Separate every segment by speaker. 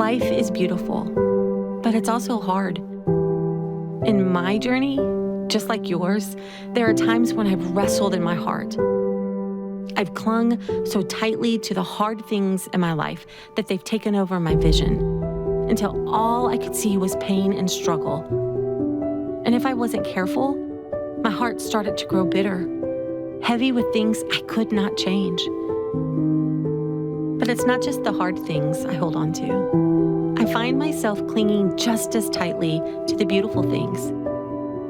Speaker 1: Life is beautiful, but it's also hard. In my journey, just like yours, there are times when I've wrestled in my heart. I've clung so tightly to the hard things in my life that they've taken over my vision until all I could see was pain and struggle. And if I wasn't careful, my heart started to grow bitter, heavy with things I could not change. But it's not just the hard things I hold on to. I find myself clinging just as tightly to the beautiful things,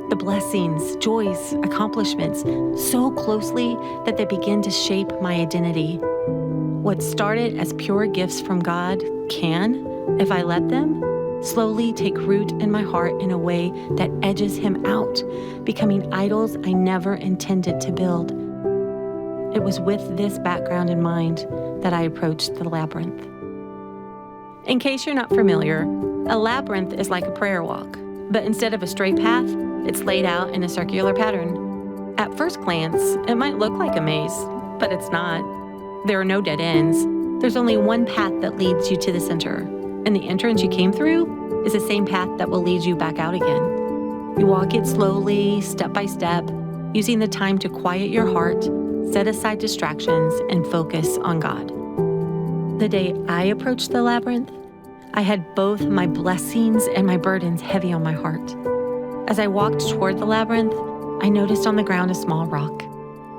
Speaker 1: the blessings, joys, accomplishments, so closely that they begin to shape my identity. What started as pure gifts from God can, if I let them, slowly take root in my heart in a way that edges Him out, becoming idols I never intended to build. It was with this background in mind that I approached the labyrinth. In case you're not familiar, a labyrinth is like a prayer walk, but instead of a straight path, it's laid out in a circular pattern. At first glance, it might look like a maze, but it's not. There are no dead ends. There's only one path that leads you to the center, and the entrance you came through is the same path that will lead you back out again. You walk it slowly, step by step, using the time to quiet your heart, set aside distractions, and focus on God. The day I approached the labyrinth, I had both my blessings and my burdens heavy on my heart. As I walked toward the labyrinth, I noticed on the ground a small rock.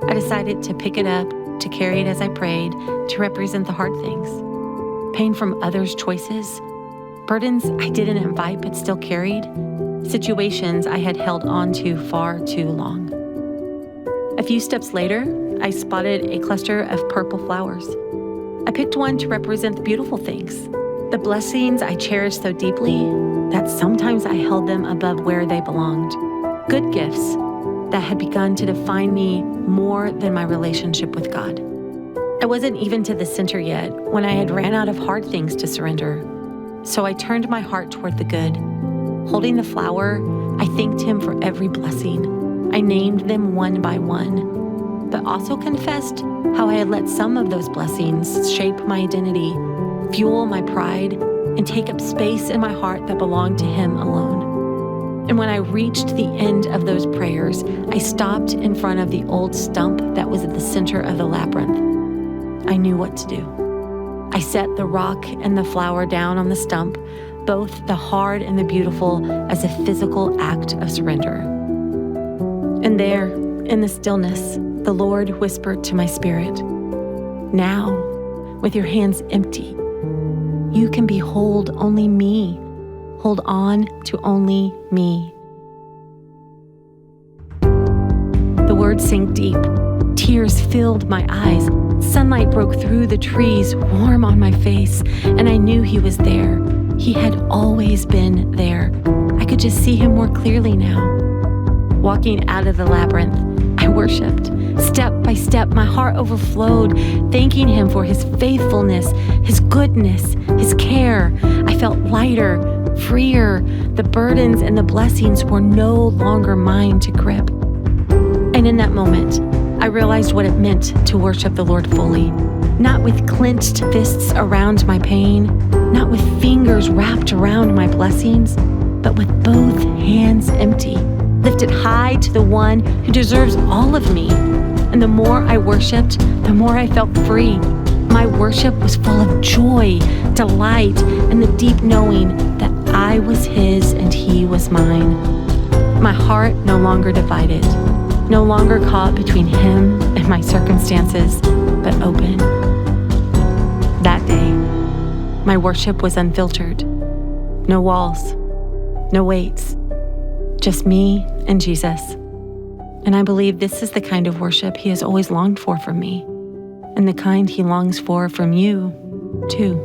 Speaker 1: I decided to pick it up, to carry it as I prayed, to represent the hard things. Pain from others' choices, burdens I didn't invite but still carried, situations I had held on to far too long. A few steps later, I spotted a cluster of purple flowers. I picked one to represent the beautiful things, the blessings I cherished so deeply that sometimes I held them above where they belonged. Good gifts that had begun to define me more than my relationship with God. I wasn't even to the center yet when I had ran out of hard things to surrender. So I turned my heart toward the good. Holding the flower, I thanked Him for every blessing. I named them one by one, but also confessed how I had let some of those blessings shape my identity, fuel my pride, and take up space in my heart that belonged to Him alone. And when I reached the end of those prayers, I stopped in front of the old stump that was at the center of the labyrinth. I knew what to do. I set the rock and the flower down on the stump, both the hard and the beautiful, as a physical act of surrender. And there, in the stillness, the Lord whispered to my spirit, "Now, with your hands empty, you can behold only me. Hold on to only me." The words sank deep. Tears filled my eyes. Sunlight broke through the trees, warm on my face, and I knew He was there. He had always been there. I could just see Him more clearly now. Walking out of the labyrinth, I worshiped. Step by step, my heart overflowed, thanking Him for His faithfulness, His goodness, His care. I felt lighter, freer. The burdens and the blessings were no longer mine to grip. And in that moment, I realized what it meant to worship the Lord fully, not with clenched fists around my pain, not with fingers wrapped around my blessings, but with both hands empty, lifted high to the one who deserves all of me. And the more I worshiped, the more I felt free. My worship was full of joy, delight, and the deep knowing that I was His and He was mine. My heart no longer divided, no longer caught between Him and my circumstances, but open. That day, my worship was unfiltered. No walls, no weights, just me and Jesus. And I believe this is the kind of worship He has always longed for from me, and the kind He longs for from you, too.